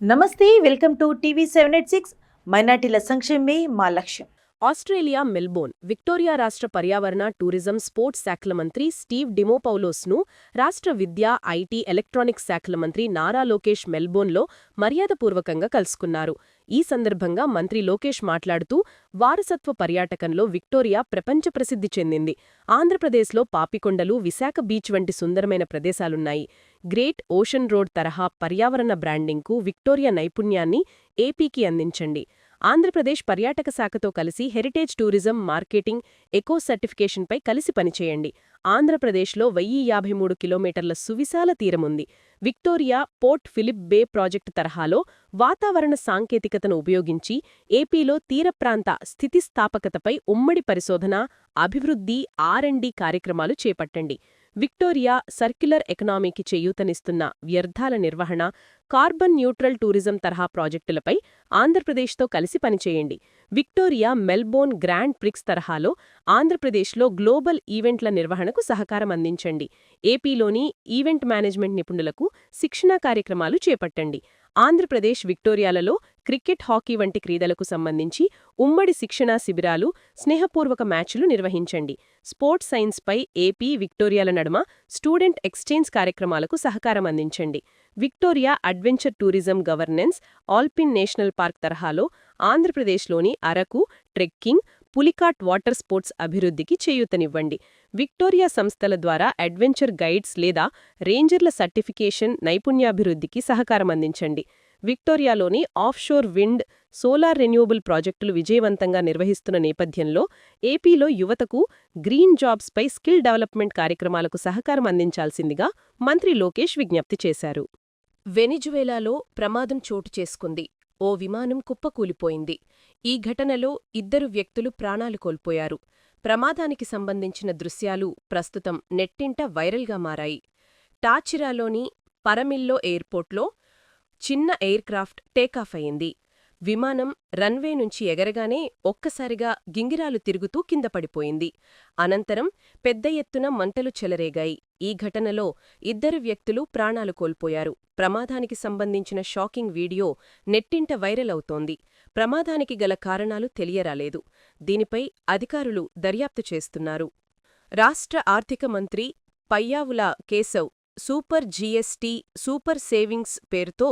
నమస్తే, welcome to TV 786. మైనార్టీల సంక్షేమమే మా లక్ష్యం. ఆస్ట్రేలియా మెల్బోర్న్ విక్టోరియా రాష్ట్ర పర్యావరణ టూరిజం స్పోర్ట్స్ శాఖల మంత్రి స్టీవ్ డిమోపౌలోస్ను రాష్ట్ర విద్యా ఐటీ ఎలక్ట్రానిక్స్ శాఖల మంత్రి నారా లోకేష్ మెల్బోర్న్లో మర్యాదపూర్వకంగా కలుసుకున్నారు. ఈ సందర్భంగా మంత్రి లోకేష్ మాట్లాడుతూ వారసత్వ పర్యాటకంలో విక్టోరియా ప్రపంచ ప్రసిద్ధి చెందింది. ఆంధ్రప్రదేశ్లో పాపికొండలు, విశాఖ బీచ్ వంటి సుందరమైన ప్రదేశాలున్నాయి. గ్రేట్ ఓషన్ రోడ్ తరహా పర్యావరణ బ్రాండింగ్కు విక్టోరియా నైపుణ్యాన్ని ఏపీకి అందించండి. ఆంధ్రప్రదేశ్ పర్యాటక శాఖతో కలిసి హెరిటేజ్ టూరిజం, మార్కెటింగ్, ఎకో సర్టిఫికేషన్పై కలిసి పనిచేయండి. ఆంధ్రప్రదేశ్లో 1053 కిలోమీటర్ల సువిశాల తీరముంది. విక్టోరియా పోర్ట్ ఫిలిప్ బే ప్రాజెక్టు తరహాలో వాతావరణ సాంకేతికతను ఉపయోగించి ఏపీలో తీరప్రాంత స్థితిస్థాపకతపై ఉమ్మడి పరిశోధన, అభివృద్ధి, R&D కార్యక్రమాలు చేపట్టండి. విక్టోరియా సర్క్యులర్ ఎకనామీకి చేయూతనిస్తున్న వ్యర్థాల నిర్వహణ, కార్బన్ న్యూట్రల్ టూరిజం తరహా ప్రాజెక్టులపై ఆంధ్రప్రదేశ్తో కలిసి పనిచేయండి. విక్టోరియా మెల్బోర్న్ గ్రాండ్ ప్రిక్స్ తరహాలో ఆంధ్రప్రదేశ్లో గ్లోబల్ ఈవెంట్ల నిర్వహణకు సహకారం అందించండి. ఏపీలోని ఈవెంట్ మేనేజ్మెంట్ నిపుణులకు శిక్షణా కార్యక్రమాలు చేపట్టండి. ఆంధ్రప్రదేశ్, విక్టోరియాలలో క్రికెట్, హాకీ వంటి క్రీడలకు సంబంధించి ఉమ్మడి శిక్షణా శిబిరాలు, స్నేహపూర్వక మ్యాచ్లు నిర్వహించండి. స్పోర్ట్స్ సైన్స్పై ఏపీ, విక్టోరియాల నడుమ స్టూడెంట్ ఎక్స్చేంజ్ కార్యక్రమాలకు సహకారం అందించండి. Victoria adventure tourism governance, Alpine national park తరహాలో ఆంధ్రప్రదేశ్లోని Araku, trekking, Pulicat water sports అభివృద్ధికి చేయూతనివ్వండి. విక్టోరియా సంస్థల ద్వారా అడ్వెంచర్ గైడ్స్ లేదా రేంజర్ల సర్టిఫికేషన్, నైపుణ్యాభివృద్ధికి సహకారం అందించండి. విక్టోరియాలోని ఆఫ్షోర్ విండ్, సోలార్ రెన్యూవబుల్ ప్రాజెక్టులు విజయవంతంగా నిర్వహిస్తున్న నేపథ్యంలో ఏపీలో యువతకు గ్రీన్ జాబ్స్పై స్కిల్ డెవలప్మెంట్ కార్యక్రమాలకు సహకారం అందించాల్సిందిగా మంత్రి లోకేష్ విజ్ఞప్తి చేశారు. వెనిజువేలాలో ప్రమాదం చోటు చేసుకుంది. ఓ విమానం కుప్పకూలిపోయింది. ఈ ఘటనలో 2 వ్యక్తులు ప్రాణాలు కోల్పోయారు. ప్రమాదానికి సంబంధించిన దృశ్యాలు ప్రస్తుతం నెట్టింట వైరల్గా మారాయి. టాచిరాలోని పరమిల్లో ఎయిర్పోర్ట్లో చిన్న ఎయిర్ క్రాఫ్ట్ టేకాఫ్ అయింది. విమానం రన్వే నుంచి ఎగరగానే ఒక్కసారిగా గింగిరాలు తిరుగుతూ కింద పడిపోయింది. అనంతరం పెద్ద ఎత్తున మంటలు చెలరేగాయి. ఈ ఘటనలో 2 వ్యక్తులు ప్రాణాలు కోల్పోయారు. ప్రమాదానికి సంబంధించిన షాకింగ్ వీడియో నెట్టింట వైరల్ అవుతోంది. ప్రమాదానికి గల కారణాలు తెలియరాలేదు. దీనిపై అధికారులు దర్యాప్తు చేస్తున్నారు. రాష్ట్ర ఆర్థిక మంత్రి Payyavula Keshav super GST, super savings పేరుతో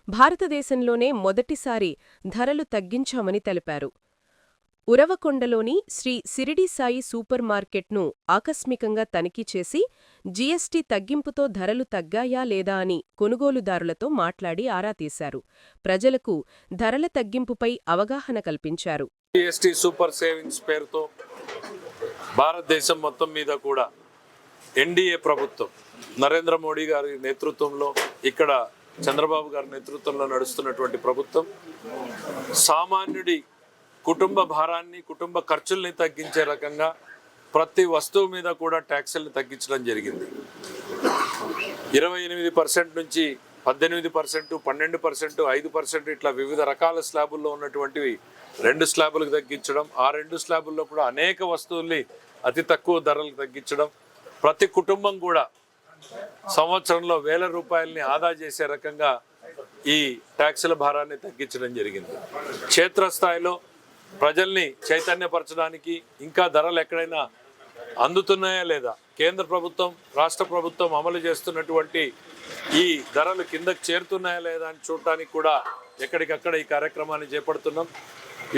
భారతదేశంలోనే మొదటిసారి ధరలు తగ్గించామని తెలిపారు. ఉరవకొండలోని శ్రీ సిరిడి సాయి సూపర్ మార్కెట్ను ఆకస్మికంగా తనిఖీ చేసి జీఎస్టీ తగ్గింపుతో ధరలు తగ్గాయా లేదా అని కొనుగోలుదారులతో మాట్లాడి ఆరా తీశారు. ప్రజలకు ధరల తగ్గింపుపై అవగాహన కల్పించారు. జీఎస్టీ సూపర్ సేవింగ్స్ పేరుతో భారతదేశం మొత్తం మీద కూడా ఎన్డీఏ ప్రభుత్వం, నరేంద్ర మోడీ గారి నేతృత్వంలో, ఇక్కడ చంద్రబాబు గారి నేతృత్వంలో నడుస్తున్నటువంటి ప్రభుత్వం సామాన్యుడి కుటుంబ భారాన్ని, కుటుంబ ఖర్చుల్ని తగ్గించే రకంగా ప్రతి వస్తువు మీద కూడా ట్యాక్సుల్ని తగ్గించడం జరిగింది. 28% నుంచి 18%, 12%, 5% ఇట్లా వివిధ రకాల స్లాబుల్లో ఉన్నటువంటివి 2 స్లాబులకు తగ్గించడం, ఆ 2 స్లాబుల్లో కూడా అనేక వస్తువుల్ని అతి తక్కువ ధరలకు తగ్గించడం, ప్రతి కుటుంబం కూడా సంవత్సరంలో వేల రూపాయలని ఆదా చేసే రకంగా ఈ ట్యాక్సుల భారాన్ని తగ్గించడం జరిగింది. క్షేత్రస్థాయిలో ప్రజల్ని చైతన్యపరచడానికి, ఇంకా ధరలు ఎక్కడైనా అందుతున్నాయా లేదా, కేంద్ర ప్రభుత్వం, రాష్ట్ర ప్రభుత్వం అమలు చేస్తున్నటువంటి ఈ ధరలు కిందకు చేరుతున్నాయా లేదా అని చూడటానికి కూడా ఎక్కడికక్కడ ఈ కార్యక్రమాన్ని చేపడుతున్నాం.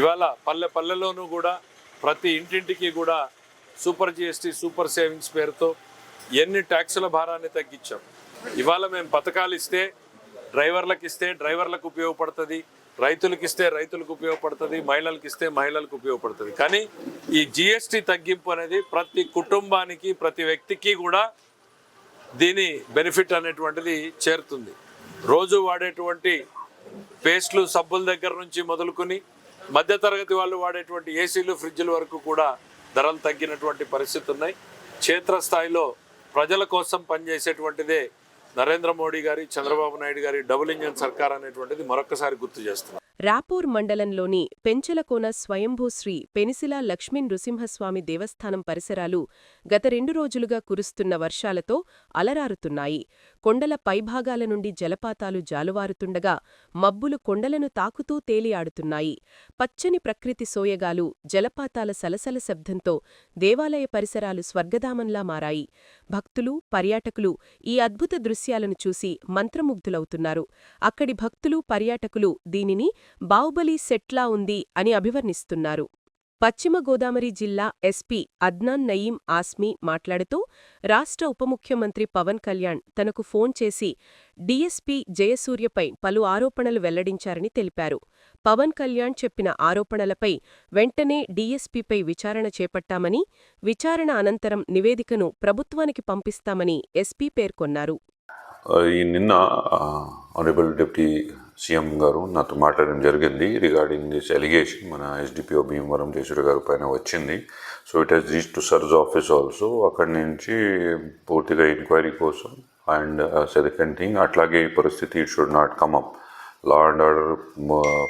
ఇవాళ పల్లె పల్లెలోనూ కూడా ప్రతి ఇంటింటికి కూడా సూపర్ జీఎస్టీ, సూపర్ సేవింగ్స్ పేరుతో ఎన్ని ట్యాక్సుల భారాన్ని తగ్గించాం. ఇవాళ మేము పథకాలు ఇస్తే డ్రైవర్లకు ఇస్తే డ్రైవర్లకు ఉపయోగపడుతుంది, రైతులకు ఇస్తే రైతులకు ఉపయోగపడుతుంది, మహిళలకు ఇస్తే మహిళలకు ఉపయోగపడుతుంది. కానీ ఈ జీఎస్టీ తగ్గింపు అనేది ప్రతి కుటుంబానికి, ప్రతి వ్యక్తికి కూడా దీని బెనిఫిట్ అనేటువంటిది చేరుతుంది. రోజు వాడేటువంటి పేస్ట్లు, సబ్బుల దగ్గర నుంచి మొదలుకొని మధ్యతరగతి వాళ్ళు వాడేటువంటి ఏసీలు, ఫ్రిడ్జ్ల వరకు కూడా ధరలు తగ్గినటువంటి పరిస్థితి ఉన్నాయి. క్షేత్రస్థాయిలో ప్రజల కోసం పనిచేసేటువంటిదే నరేంద్ర మోడీ గారి, చంద్రబాబు నాయుడు గారి డబుల్ ఇంజన్ సర్కార్ అనేటువంటిది మరొకసారి గుర్తు చేస్తున్నారు. రాపూర్ మండలంలోని పెంచలకోన స్వయంభూ శ్రీ పెనిసిల లక్ష్మీ నృసింహస్వామి దేవస్థానం పరిసరాలు గత 2 రోజులుగా కురుస్తున్న వర్షాలతో అలరారుతున్నాయి. కొండల పైభాగాల నుండి జలపాతాలు జాలువారుతుండగా మబ్బులు కొండలను తాకుతూ తేలియాడుతున్నాయి. పచ్చని ప్రకృతి సోయగాలు, జలపాతాల సలసల శబ్దంతో దేవాలయ పరిసరాలు స్వర్గధామంలా మారాయి. భక్తులు, పర్యాటకులు ఈ అద్భుత దృశ్యాలను చూసి మంత్రముగ్ధులవుతున్నారు. అక్కడి భక్తులు, పర్యాటకులు దీనిని బాహుబలి సెట్లా ఉంది అని అభివర్ణిస్తున్నారు. పశ్చిమ గోదావరి జిల్లా ఎస్పీ అద్నాన్ నయీం ఆస్మీ మాట్లాడుతూ, రాష్ట్ర ఉప ముఖ్యమంత్రి పవన్ కళ్యాణ్ తనకు ఫోన్ చేసి డీఎస్పీ జయసూర్యపై పలు ఆరోపణలు వెల్లడించారని తెలిపారు. పవన్ కళ్యాణ్ చెప్పిన ఆరోపణలపై వెంటనే డీఎస్పీపై విచారణ చేపట్టామని, విచారణ అనంతరం నివేదికను ప్రభుత్వానికి పంపిస్తామని ఎస్పీ పేర్కొన్నారు. ఈ నిన్న ఆనరబుల్ డిప్యూటీ సీఎం గారు నాతో మాట్లాడడం జరిగింది రిగార్డింగ్ దిస్ ఎలిగేషన్ మన ఎస్డిపిఓ భీమవరం జయసూర్య గారి పైన వచ్చింది. So it has reach to surge office also. అక్కడి నుంచి పూర్తిగా ఎంక్వైరీ కోసం అండ్ సెకండ్ థింగ్ అట్లాగే ఈ పరిస్థితి it should not come up. Law and order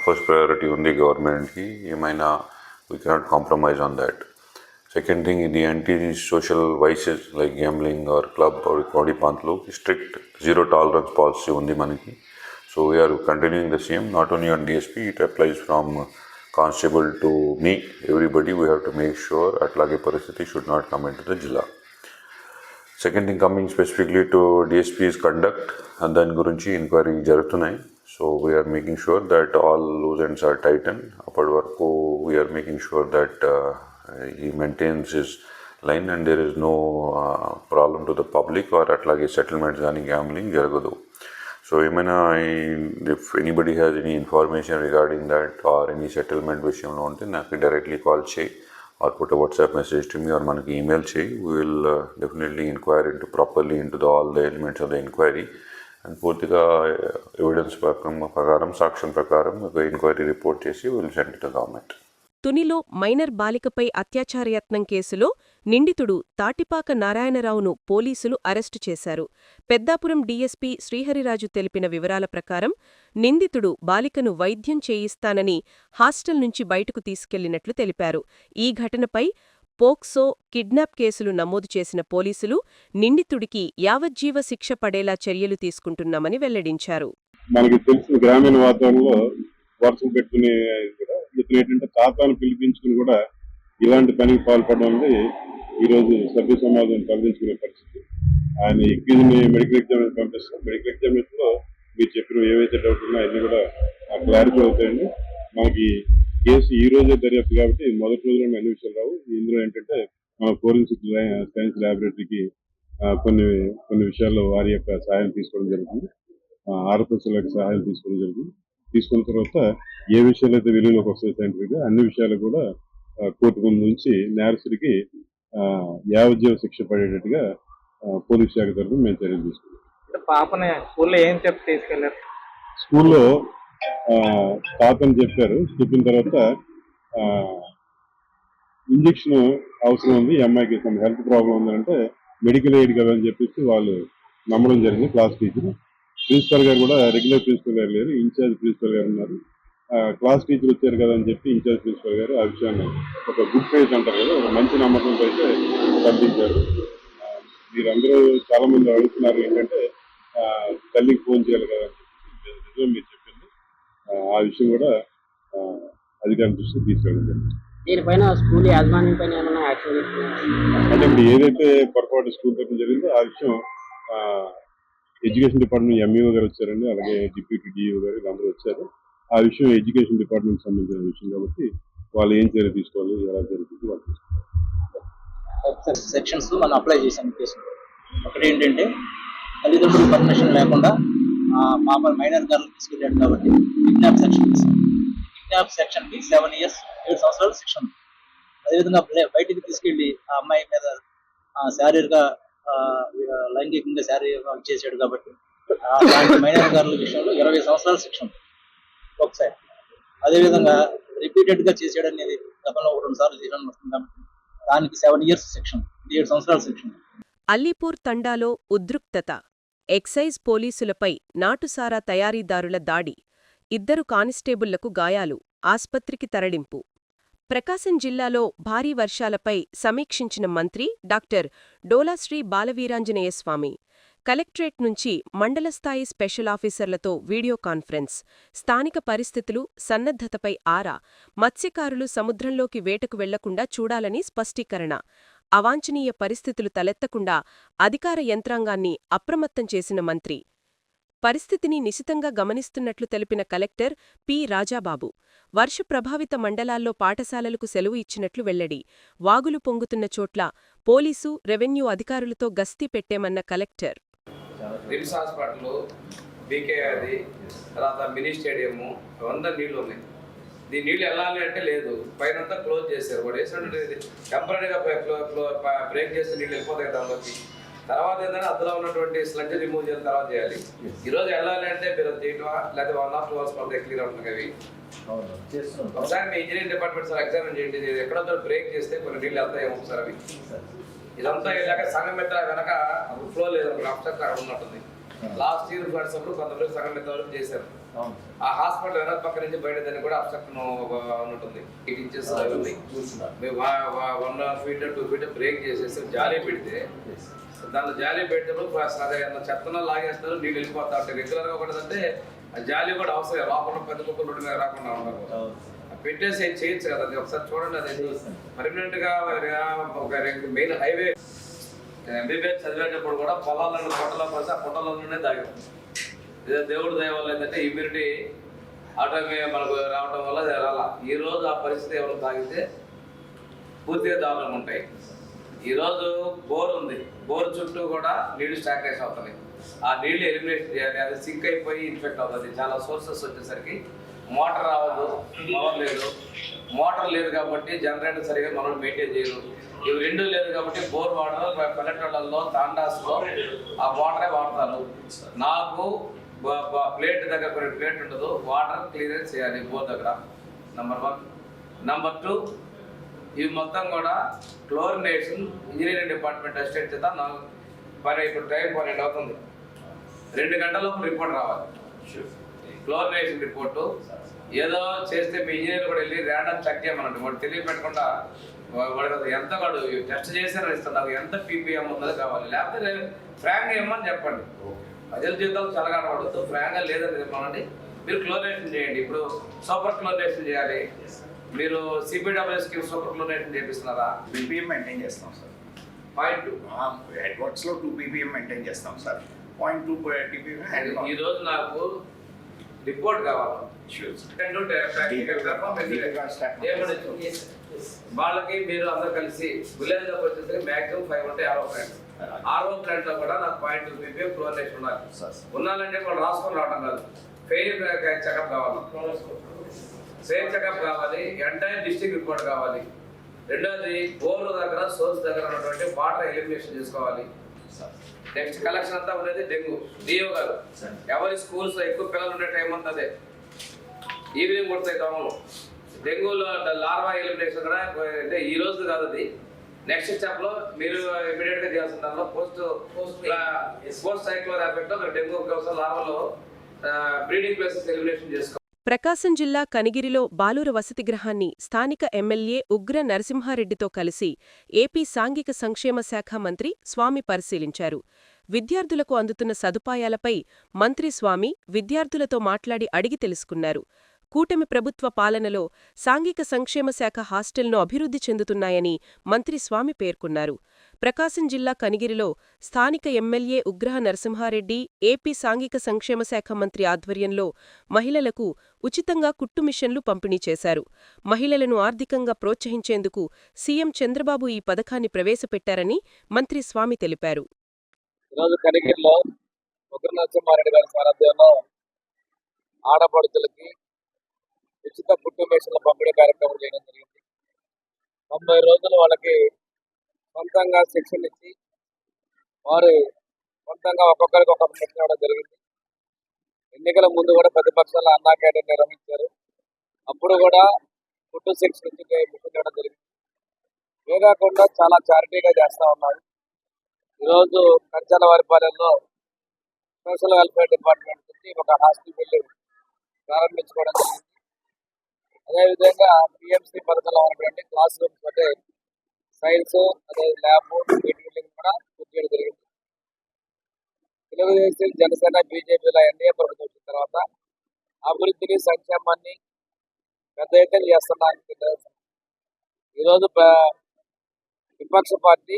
first priority ఉంది గవర్నమెంట్కి. ఏమైనా we cannot compromise on that. Second thing, the anti-social vices like gambling or club or rowdy pantlu, strict zero tolerance policy undi manaki. So we are continuing the same, not only on DSP, it applies from constable to me, everybody. We have to make sure atlage parasthiti should not come into the jilla. Second thing, coming specifically to DSP's conduct and then gurinchi inquiry jarutunai. So we are making sure that all loose ends are tightened. Appadi varaku we are making sure that he maintains his line and there is no problem to the public or atlage settlements gaani gambling jaragadu. So if anybody has any information regarding that or any settlement vishayamlo unte naaku directly call cheyi or put a WhatsApp message to me or manaki email cheyi. We will definitely inquire into properly into all the elements of the inquiry and పూర్తిగా evidence ప్రకారం సాక్ష్యం ప్రకారం ఒక inquiry report చేసి we will send it to government. తునిలో minor బాలికపై అత్యాచారయత్నం కేసులో నిందితుడు తాటిపాక నారాయణరావును పోలీసులు అరెస్టు చేశారు. పెద్దాపురం డీఎస్పీ శ్రీహరిరాజు తెలిపిన వివరాల ప్రకారం నిందితుడు బాలికను వైద్యం చేయిస్తానని హాస్టల్ నుంచి బయటకు తీసుకెళ్లినట్లు తెలిపారు. ఈ ఘటనపై పోక్సో, కిడ్నాప్ కేసులు నమోదు చేసిన పోలీసులు నిందితుడికి యావజ్జీవ శిక్ష పడేలా చర్యలు తీసుకుంటున్నామని వెల్లడించారు. మనకి తెలిసిన గ్రామీణ వాతావరణంలో వర్షం పెట్టుకునే కూడా ఇతను ఏంటంటే తాతాను పిలిపించుకుని కూడా ఇలాంటి పనికి పాల్పడడం అనేది ఈరోజు సభ్య సమాజం తరలించుకునే పరిస్థితి. ఆయన ఎక్కింది మెడికల్ ఎగ్జామినేషన్ పంపిస్తాం. మెడికల్ ఎగ్జామినేషన్ లో మీరు చెప్పిన ఏవైతే డౌట్ ఉన్నాయో అన్ని కూడా క్లారిఫై అవుతాయండి. మనకి కేసు ఈ రోజే దర్యాప్తు కాబట్టి మొదటి రోజులో అన్ని విషయాలు రావు. ఇందులో ఏంటంటే మన ఫోరెన్సిక్ సైన్స్ ల్యాబొరేటరీకి కొన్ని విషయాల్లో వారి యొక్క సహాయం తీసుకోవడం జరుగుతుంది. ఆర్ఎఫ్ఎస్ఎల్ యొక్క సహాయం తీసుకోవడం జరుగుతుంది. తీసుకున్న తర్వాత ఏ విషయాలు అయితే వెలుగులోకి వస్తాయి సైంటిఫిక్ గా అన్ని విషయాలు కూడా కోర్టు ముందు నుంచి నేరస్తుడికి యావజ్జీవ శిక్ష పడేటట్టుగా పోలీస్ శాఖ తరఫున మేము చర్యలు తీసుకున్నాం. పాపని స్కూల్లో ఏం చెప్పి తీసుకెళ్లారు? స్కూల్లో తాతని చెప్పారు. చెప్పిన తర్వాత ఇంజక్షన్ అవసరం ఉంది, ఈ అమ్మాయికి some హెల్త్ ప్రాబ్లం ఉందంటే మెడికల్ ఎయిడ్ కదా అని చెప్పేసి వాళ్ళు నమ్మడం జరిగింది. క్లాస్ టీచర్, ప్రిన్సిపల్ గారు కూడా రెగ్యులర్ ప్రిన్సిపల్ గారు లేరు, ఇన్ఛార్జ్ ప్రిన్సిపల్ గారు ఉన్నారు. క్లాస్ టీచర్ వచ్చారు కదా అని చెప్పి ఇన్ఛార్జ్ ప్రిన్సిపల్ గారు ఆ విషయాన్ని ఒక గుడ్ ఫెయిత్ అంటారు కదా, ఒక మంచి నమ్మకంతో అయితే పంపించారు. మీరందరూ చాలా మంది అడుగుతున్నారు ఏంటంటే తల్లికి ఫోన్ చేయాలి కదా అని చెప్పి నిజం మీరు చెప్పింది. ఆ విషయం కూడా అధికారుల దృష్టికి తీసుకెళ్ళడం జరిగింది. దీనిపైన స్కూల్ యాజమాన్యం పైన ఏమైనా యాక్షన్ అంటే ఇప్పుడు ఏదైతే పొరపాటు స్కూల్ తరఫున జరిగిందో ఆ విషయం ఎడ్యుకేషన్ డిపార్ట్మెంట్ ఎంఈఓ గారు వచ్చారండి, అలాగే డిప్యూటీ డిఈఓ గారు వీళ్ళందరూ వచ్చారు. ఆ విషయం ఎడ్యుకేషన్ డిపార్ట్మెంట్ సంబంధించిన విషయం కాబట్టి వాళ్ళు ఏం చర్య తీసుకోవాలి, ఎలా జరుగుతుంది వాళ్ళు సెక్షన్స్ మనం అప్లై చేసాం కేసు. ఒకటి ఏంటంటే తల్లిదండ్రుల పర్మిషన్ లేకుండా పాప మైనర్ గార్లు తీసుకెళ్ళాడు కాబట్టి కిడ్నాప్ సెక్షన్. కిడ్నాప్ సెక్షన్ కి 7 years 7 సంవత్సరాలు శిక్షణ. అదేవిధంగా బయటికి తీసుకెళ్లి ఆ అమ్మాయి మీద శారీరక లైంగికంగా శారీరక చేశాడు కాబట్టి అలాంటి మైనర్ గార్ల విషయంలో 20 సంవత్సరాల శిక్షణ ఒకసారి. అదేవిధంగా రిపీటెడ్ గా చేసాడు అనేది గతంలో 2 సార్లు చేయడం వస్తుంది కాబట్టి దానికి 7 years శిక్షణ, 7 సంవత్సరాల శిక్షణ. అల్లీపూర్ తండాలో ఉద్రిక్తత. ఎక్సైజ్ పోలీసులపై నాటుసారా తయారీదారుల దాడి. 2 కానిస్టేబుళ్లకు గాయాలు. ఆస్పత్రికి తరలింపు. ప్రకాశం జిల్లాలో భారీ వర్షాలపై సమీక్షించిన మంత్రి డాక్టర్ డోలాశ్రీ బాలవీరాంజనేయస్వామి. కలెక్టరేట్ నుంచి మండల స్థాయి స్పెషల్ ఆఫీసర్లతో వీడియో కాన్ఫరెన్స్, స్థానిక పరిస్థితులు, సన్నద్ధతపై ఆరా, మత్స్యకారులు సముద్రంలోకి వేటకు వెళ్లకుండా చూడాలని స్పష్టీకరణ, అవాంఛనీయ పరిస్థితులు తలెత్తకుండా అధికార యంత్రాంగాన్ని అప్రమత్తం చేసిన మంత్రి. పరిస్థితిని నిశితంగా గమనిస్తున్నట్లు తెలిపిన కలెక్టర్ పి. రాజాబాబు, వర్ష ప్రభావిత మండలాల్లో పాఠశాలలకు సెలవు ఇచ్చినట్లు వెల్లడి, వాగులు పొంగుతున్న చోట్ల పోలీసు, రెవెన్యూ అధికారులతో గస్తీ పెట్టేమన్న కలెక్టర్. రిమ్స్ హాస్పిటల్, బీకేఆర్ది, తర్వాత మినీ స్టేడియము అవంతా నీళ్లు ఉన్నాయి. దీని నీళ్ళు వెళ్ళాలి అంటే లేదు, పైనంతా క్లోజ్ చేశారు. వాడు వేసినట్టు టెంపరీగా బ్రేక్ చేస్తే నీళ్ళు వెళ్ళిపోతాయి దానిలోకి. తర్వాత ఏంటంటే అందులో ఉన్నటువంటి స్లడ్జ్ రిమూవ్ చేసిన తర్వాత చేయాలి. ఈరోజు వెళ్ళాలి అంటే మీరు చేయటమా లేకపోతే 1 or 2 hours పడితే క్లియర్ అవుతుంది. అవి ఒకసారి మీ ఇంజనీరింగ్ డిపార్ట్మెంట్ సార్ ఎగ్జామిన్ చేయండి. ఎక్కడో బ్రేక్ చేస్తే కొన్ని నీళ్ళు వెళ్తాయేమో సార్ అవి. ఇదంతా వెళ్ళాక సంగమిత్ర వెనక ఫ్లో లేదు, అబ్స్ట్రక్ట్ అక్కడ ఉన్నట్టుంది. లాస్ట్ ఇయర్ ఫ్లడ్స్ అప్పుడు కొంతమంది సంగమిత్ర వరకు చేశారు. ఆ హాస్పిటల్ వెనక పక్క నుంచి బయట దాన్ని కూడా అబ్స్ట్రక్ట్ ఉంటుంది. 8 inches 1 feet 2 feet బ్రేక్ చేసేసి జాలీ పెడితే దాంట్లో జాలీ పెట్టినప్పుడు అదే చెత్తన లాగేస్తారు, నీళ్ళు వెళ్ళిపోతా ఉంటాయి. రెగ్యులర్గా ఒకటి అంటే జాలీ కూడా అవసరం, లోపల పెద్ద కుక్కలు రోడ్డు మీద రాకుండా ఉండదు. పెట్టేసి చేయొచ్చు కదా, అది ఒకసారి చూడండి. అది పర్మనెంట్ గా ఒక మెయిన్ హైవే ఎంబీబీఎస్ చదివేటప్పుడు కూడా పొలాలను పొట్టలో పడితే ఆ పొట్టలోనే తాగాం. ఇదే దేవుడి దయ వల్ల ఏంటంటే ఇమ్యూనిటీ ఆటోమేటిక్ మనకు రావడం వల్ల రాలా. ఈ రోజు ఆ పరిస్థితి ఎవరు తాగితే పూర్తిగా దారుణంగా ఉంటాయి. ఈరోజు బోర్ ఉంది, బోర్ చుట్టూ కూడా నీళ్లు స్టాగ్నేషన్ అవుతున్నాయి. ఆ నీళ్లు ఎలిమినేషన్ చేయాలి. అది సింక్ అయిపోయి ఇన్ఫెక్ట్ అవుతుంది. చాలా సోర్సెస్ వచ్చేసరికి మోటార్ రావద్దు, పవర్ లేదు. మోటార్ లేదు కాబట్టి జనరేటర్ సరిగా మనం మెయింటైన్ చేయరు. ఇవి రెండు లేదు కాబట్టి బోర్ వాటర్ పల్లెటూళ్ళల్లో, తాండాస్లో ఆ వాటరే వాడతారు. నాకు ప్లేట్ దగ్గర కొన్ని ప్లేట్ ఉండదు, వాటర్ క్లియరెన్స్ చేయాలి బోర్ దగ్గర. నెంబర్ 1. నెంబర్ 2, ఇవి మొత్తం కూడా క్లోరినేషన్ ఇంజనీరింగ్ డిపార్ట్మెంట్ అసిస్టెంట్ చేత పని ఇప్పుడు టైం 12 అవుతుంది. 2 గంటలలోపు రిపోర్ట్ రావాలి. క్లోరినేషన్ రిపోర్టు ఏదో చేస్తే మీ ఇంజనీర్ కూడా వెళ్ళి ర్యాండమ్ చెక్ చేయమనండి. వాడు తెలియపెట్టకుండా వాడు ఎంత వాడు టెస్ట్ చేశారని ఇస్తున్నారు, ఎంత పీపీఎం ఉన్నది కావాలి. లేకపోతే ఫ్రాంక్గా ఇవ్వమని చెప్పండి. ప్రజల జీవితాలు చల్లగాడవద్దు, ఫ్రాంక్గా లేదని చెప్పాలండి. మీరు క్లోరినేషన్ చేయండి. ఇప్పుడు సూపర్ క్లోరినేషన్ చేయాలి. మీరు సిబిడబ్ల్యూఎస్కి సూపర్ క్లోరినేషన్ చేపిస్తున్నారా? PPM మెయింటైన్ చేస్తాం సార్. 0.2 హెడ్వర్డ్స్లో 2 PPM మెయింటైన్ చేస్తాం సార్. 0.2 PPM. ఈరోజు నాకు రిపోర్ట్ కావాలి. వాళ్ళకి మీరు అందరు కలిసి విలేజ్ లోకి వచ్చేసరికి మాక్సిమం 5 ఉంటాయి ఆర్ఓ ప్లాంట్. ఆర్ఓ ప్లాంట్ లో కూడా నాకు 0.2 PPM క్లోరినేషన్ ఉండాలి. ఉన్నాలంటే వాళ్ళు రాసుకొని రావడం కాదు, ఫెయిర్ చెకప్ కావాలి. ఫెయిర్ చెకప్ కావాలి, ఎంటైర్ డిస్ట్రిక్ట్ రిపోర్ట్ కావాలి. రెండోది బోర్ల దగ్గర, సోర్స్ దగ్గర ఉన్నటువంటి వాటర్ ఎలిమినేషన్ చేసుకోవాలి. నెక్స్ట్ కలెక్షన్ అంతా ఉండేది డెంగ్యూ. డిఓ గారు ఎవరి స్కూల్స్ లో ఎక్కువ పిల్లలు ఉండే టైం అంతా అదే, ఈవినింగ్ కొడతాయి దోమలు. డెంగ్యూలో లార్వా ఎలిమినేషన్ కూడా అంటే ఈ రోజు కాదు, అది నెక్స్ట్ స్టెప్ లో మీరు ఇమీడియట్ గా చేయాల్సిన దానిలో పోస్ట్ సైక్లోన్ ఎఫెక్ట్ లో డెంగ్యూ కోసం లార్వాలో బ్రీడింగ్ ప్లేసెస్ ఎలిమినేషన్ చేసుకోవాలి. ప్రకాశం జిల్లా కనిగిరిలో బాలుర వసతిగృహాన్ని స్థానిక ఎమ్మెల్యే ఉగ్ర నరసింహారెడ్డితో కలిసి ఏపీ సాంఘిక సంక్షేమ శాఖ మంత్రి స్వామి పరిశీలించారు. విద్యార్థులకు అందుతున్న సదుపాయాలపై మంత్రి స్వామి విద్యార్థులతో మాట్లాడి అడిగి తెలుసుకున్నారు. కూటమి ప్రభుత్వ పాలనలో సాంఘిక సంక్షేమ శాఖ హాస్టల్ను అభివృద్ధి చెందుతున్నాయని మంత్రి స్వామి పేర్కొన్నారు. ప్రకాశం జిల్లా కనిగిరిలో స్థానిక ఎమ్మెల్యే ఉగ్ర నరసింహారెడ్డి, ఏపీ సాంఘిక సంక్షేమ శాఖ మంత్రి ఆధ్వర్యంలో మహిళలకు ఉచితంగా కుట్టు మిషన్లు పంపిణీ చేశారు. మహిళలను ఆర్థికంగా ప్రోత్సహించేందుకు సీఎం చంద్రబాబు ఈ పథకాన్ని ప్రవేశపెట్టారని మంత్రి స్వామి తెలిపారు. ఈరోజు కనిగిరిలో ఉగ్ర నరసింహారెడ్డి గారి సారథ్యంలో ఆడపడుతులకి ఉచిత కుట్టు మిషన్ల పంపిణీ కార్యక్రమం చేయడం జరిగింది. 90 రోజులు వాళ్ళకి సొంతంగా శిక్షణ ఇచ్చి వారు సొంతంగా ఒక్కొక్కరికి ఒక్కొక్క మిషన్ ఇవ్వడం జరిగింది. ఎన్నికల ముందు కూడా ప్రతిపక్షాలు అన్నా క్యాంటీన్ నిర్వహించారు. అప్పుడు కూడా కుట్టు శిక్షణ ఇచ్చి మిషన్ ఇవ్వడం జరిగింది. ఇవే కాకుండా చాలా చారిటీగా చేస్తూ ఉన్నారు. ఈరోజు కంచాల వారిపాలెంలో సోషల్ వెల్ఫేర్ డిపార్ట్మెంట్ నుంచి ఒక హాస్టల్ బిల్లు ప్రారంభించుకోవడం జరిగింది. అదేవిధంగా పిఎంసీ పరిధిలో ఉన్నటువంటి క్లాస్ రూమ్స్ అంటే సైన్స్, అదే ల్యాబ్, బిల్డింగ్ కూడా పూర్తి చేయడం జరిగింది. తెలుగుదేశం, జనసేన, బీజేపీల ఎన్డీఏ ప్రభుత్వం వచ్చిన తర్వాత అభివృద్ధిని, సంక్షేమాన్ని పెద్ద ఎత్తున చేస్తున్నారు. ఈరోజు విపక్ష పార్టీ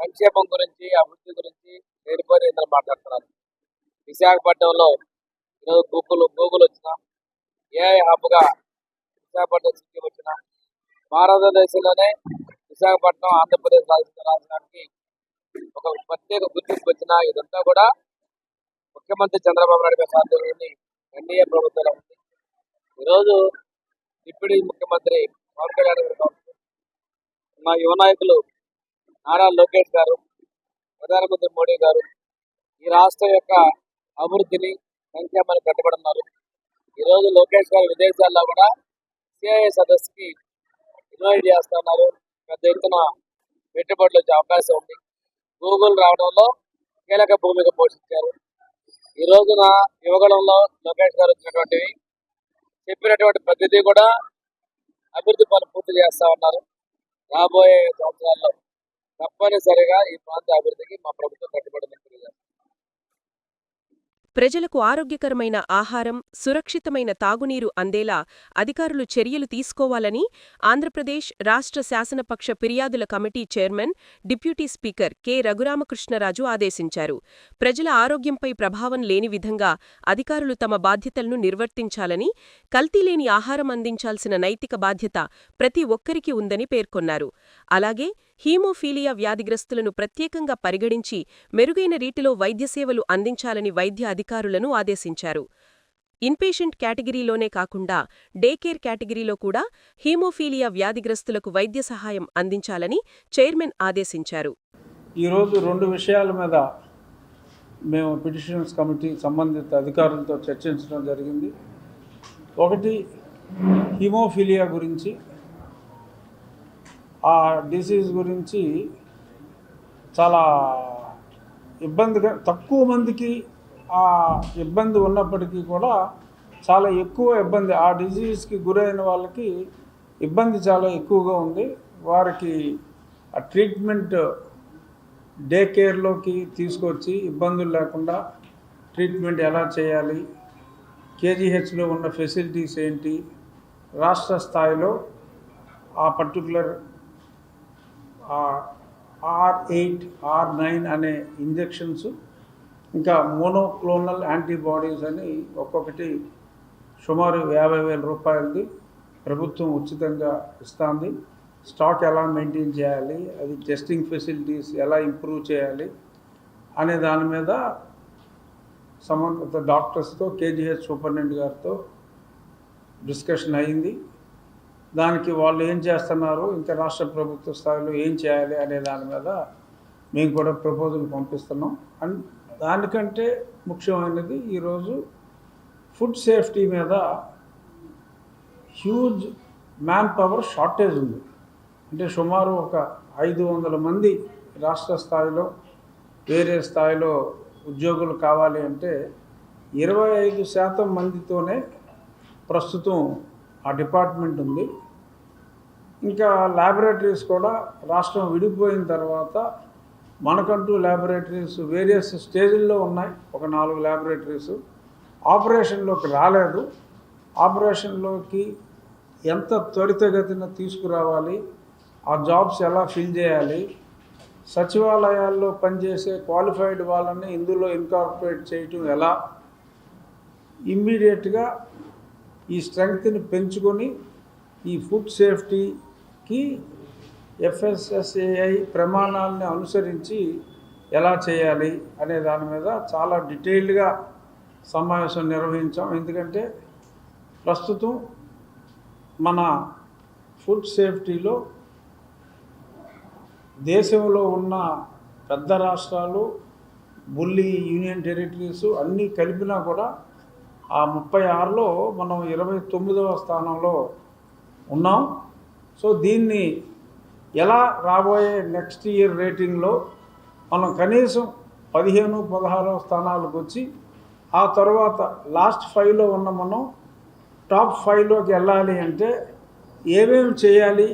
సంక్షేమం గురించి, అభివృద్ధి గురించి లేనిపోయిన ఇద్దరు మాట్లాడుతున్నారు. విశాఖపట్నంలో ఈరోజు గూగుల్ వచ్చిన, ఏఐ హబ్గా విశాఖపట్నం సిటీ వచ్చిన, భారతదేశంలోనే విశాఖపట్నం ఆంధ్రప్రదేశ్ రాష్ట్రానికి ఒక ప్రత్యేక గుర్తింపు వచ్చిన, ఇదంతా కూడా ముఖ్యమంత్రి చంద్రబాబు నాయుడు గారి సాధ్యంలోని ఎన్డీఏ ప్రభుత్వంలో ఉంది. ఈరోజు డిప్యూటీ ముఖ్యమంత్రి పవన్ కళ్యాణ్ గారు కావచ్చు, మా యువ నాయకులు నారా లోకేష్ గారు, ప్రధానమంత్రి మోడీ గారు ఈ రాష్ట్రం యొక్క అభివృద్ధిని, సంక్షేమాన్ని కట్టుబడున్నారు. ఈరోజు లోకేష్ గారు విదేశాల్లో కూడా సిఐఏ సదస్సుకి ఇన్వైట్ చేస్తున్నారు. పెద్ద ఎత్తున పెట్టుబడులు వచ్చే అవకాశం ఉంది. గూగుల్ రావడంలో కీలక భూమిక పోషించారు. ఈ రోజున యువగలంలో లోకేష్ గారు వచ్చినటువంటివి చెప్పినటువంటి ప్రతిదీ కూడా అభివృద్ధి పనులు పూర్తి చేస్తా ఉన్నారు. రాబోయే సంవత్సరాల్లో తప్పనిసరిగా ఈ ప్రాంత అభివృద్ధికి మా ప్రభుత్వం కట్టుబడిందని తెలియజేస్తారు. ప్రజలకు ఆరోగ్యకరమైన ఆహారం, సురక్షితమైన తాగునీరు అందేలా అధికారులు చర్యలు తీసుకోవాలని ఆంధ్రప్రదేశ్ రాష్ట్ర శాసనపక్ష ఫిర్యాదుల committee chairman, deputy speaker K. Raghuramakrishnaraju ఆదేశించారు. ప్రజల ఆరోగ్యంపై ప్రభావం లేని విధంగా అధికారులు తమ బాధ్యతలను నిర్వర్తించాలని, కల్తీలేని ఆహారం అందించాల్సిన నైతిక బాధ్యత ప్రతి ఒక్కరికి ఉందని పేర్కొన్నారు. అలాగే హీమోఫీలియా వ్యాధిగ్రస్తులను ప్రత్యేకంగా పరిగణించి మెరుగైన రీతిలో వైద్య సేవలు అందించాలని వైద్య అధికారులను ఆదేశించారు. ఇన్పేషెంట్ కేటగిరీలోనే కాకుండా డే కేర్ కేటగిరీలో కూడా హీమోఫీలియా వ్యాధిగ్రస్తులకు వైద్య సహాయం అందించాలని చైర్మన్ ఆదేశించారు. ఈరోజు 2 విషయాల మీద మేము పిటిషన్స్ కమిటీ సంబంధిత అధికారులతో చర్చించడం జరిగింది. ఒకటి హీమోఫీలియా గురించి, ఆ డిసీజ్ గురించి చాలా ఇబ్బందిగా, తక్కువ మందికి ఆ ఇబ్బంది ఉన్నప్పటికీ కూడా చాలా ఎక్కువ ఇబ్బంది, ఆ డిసీజ్కి గురైన వాళ్ళకి ఇబ్బంది చాలా ఎక్కువగా ఉంది. వారికి ఆ ట్రీట్మెంట్ డే కేర్లోకి తీసుకొచ్చి ఇబ్బందులు లేకుండా ట్రీట్మెంట్ ఎలా చేయాలి, కేజీహెచ్లో ఉన్న ఫెసిలిటీస్ ఏంటి, రాష్ట్ర స్థాయిలో ఆ పర్టికులర్ R8, R9 అనే ఇంజెక్షన్స్, ఇంకా మోనోక్లోనల్ యాంటీబాడీస్ అని ఒక్కొక్కటి సుమారు 50,000 రూపాయలది ప్రభుత్వం ఉచితంగా ఇస్తుంది. స్టాక్ ఎలా మెయింటైన్ చేయాలి, అది టెస్టింగ్ ఫెసిలిటీస్ ఎలా ఇంప్రూవ్ చేయాలి అనే దాని మీద సంబంధిత డాక్టర్స్తో, కేజీహెచ్ సూపరింటెండెంట్ గారితో డిస్కషన్ అయింది. దానికి వాళ్ళు ఏం చేస్తున్నారు, ఇంకా రాష్ట్ర ప్రభుత్వ స్థాయిలో ఏం చేయాలి అనే దాని మీద మేము కూడా ప్రపోజల్ పంపిస్తున్నాం. అండ్ దానికంటే ముఖ్యమైనది ఈరోజు ఫుడ్ సేఫ్టీ మీద హ్యూజ్ మ్యాన్ పవర్ షార్టేజ్ ఉంది. అంటే సుమారు ఒక 500 మంది రాష్ట్ర స్థాయిలో, వేరే స్థాయిలో ఉద్యోగులు కావాలి అంటే 25% మందితోనే ప్రస్తుతం ఆ డిపార్ట్మెంట్ ఉంది. ఇంకా ల్యాబొరేటరీస్ కూడా రాష్ట్రం విడిపోయిన తర్వాత మనకంటూ ల్యాబొరేటరీస్ వేరియస్ స్టేజ్ల్లో ఉన్నాయి. ఒక 4 ల్యాబొరేటరీస్ ఆపరేషన్లోకి రాలేదు. ఆపరేషన్లోకి ఎంత త్వరితగతిన తీసుకురావాలి, ఆ జాబ్స్ ఎలా ఫిల్ చేయాలి, సచివాలయాల్లో పనిచేసే క్వాలిఫైడ్ వాళ్ళని ఇందులో ఇన్కార్పొరేట్ చేయటం ఎలా, ఇమ్మీడియట్గా ఈ స్ట్రెంగ్త్ని పెంచుకొని ఈ ఫుడ్ సేఫ్టీకి FSSAI ప్రమాణాలని అనుసరించి ఎలా చేయాలి అనే దాని మీద చాలా డీటెయిల్డ్గా సమావేశం నిర్వహించాం. ఎందుకంటే ప్రస్తుతం మన ఫుడ్ సేఫ్టీలో దేశంలో ఉన్న పెద్ద రాష్ట్రాలు, బుల్లి యూనియన్ టెరిటరీస్ అన్నీ కలిపినా కూడా ఆ 36లో మనం 29వ స్థానంలో ఉన్నాం. సో దీన్ని ఎలా రాబోయే నెక్స్ట్ ఇయర్ రేటింగ్లో మనం కనీసం 15-16 స్థానాలకు వచ్చి ఆ తర్వాత లాస్ట్ 5లో ఉన్న మనం టాప్ 5లోకి వెళ్ళాలి అంటే ఏమేమి చేయాలి,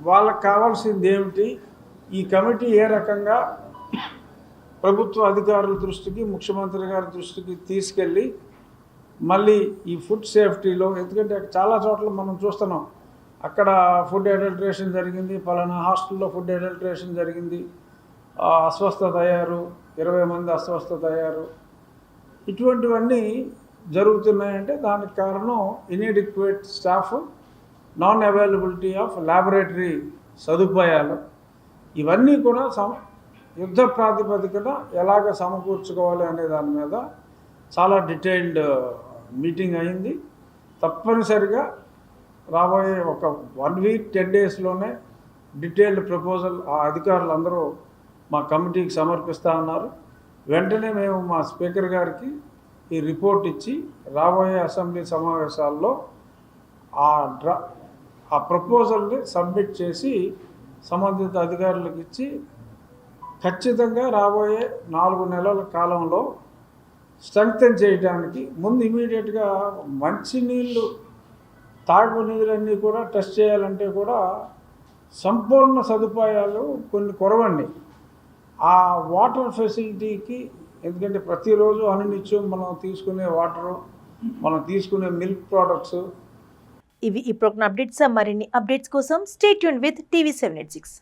వాళ్ళకి కావాల్సింది ఏమిటి, ఈ కమిటీ ఏ రకంగా ప్రభుత్వ అధికారుల దృష్టికి, ముఖ్యమంత్రి గారి దృష్టికి తీసుకెళ్ళి మళ్ళీ ఈ ఫుడ్ సేఫ్టీలో, ఎందుకంటే చాలా చోట్ల మనం చూస్తున్నాం, అక్కడ ఫుడ్ అడల్ట్రేషన్ జరిగింది, పలానా హాస్టల్లో ఫుడ్ అడల్ట్రేషన్ జరిగింది, అస్వస్థత అయ్యారు, 20 మంది అస్వస్థత అయ్యారు. ఇటువంటివన్నీ జరుగుతున్నాయంటే దానికి కారణం inadequate staff, non availability of laboratory సదుపాయాలు. ఇవన్నీ కూడా యుద్ధ ప్రాతిపదికన ఎలాగ సమకూర్చుకోవాలి అనే దాని మీద చాలా డీటెయిల్డ్ మీటింగ్ అయింది. తప్పనిసరిగా రాబోయే ఒక 1 వీక్ 10 డేస్లోనే డీటెయిల్డ్ ప్రపోజల్ ఆ అధికారులందరూ మా కమిటీకి సమర్పిస్తూ ఉన్నారు. వెంటనే మేము మా స్పీకర్ గారికి ఈ రిపోర్ట్ ఇచ్చి రాబోయే అసెంబ్లీ సమావేశాల్లో ఆ ప్రపోజల్ని సబ్మిట్ చేసి సంబంధిత అధికారులకు ఇచ్చి ఖచ్చితంగా రాబోయే 4 నెలల కాలంలో స్ట్రెంగ్తెన్ చేయడానికి ముందు ఇమీడియట్గా మంచినీళ్ళు, తాగునీరన్నీ కూడా టెస్ట్ చేయాలంటే కూడా సంపూర్ణ సదుపాయాలు కొన్ని కొరవండి. ఆ వాటర్ ఫెసిలిటీకి, ఎందుకంటే ప్రతిరోజు అనునిత్యం మనం తీసుకునే వాటరు, మనం తీసుకునే మిల్క్ ప్రోడక్ట్స్. ఇవి ఈ ప్రోగ్రామ్ అప్డేట్స్. మరిన్ని అప్డేట్స్ కోసం స్టే ట్యూన్ విత్ టీవీ 786.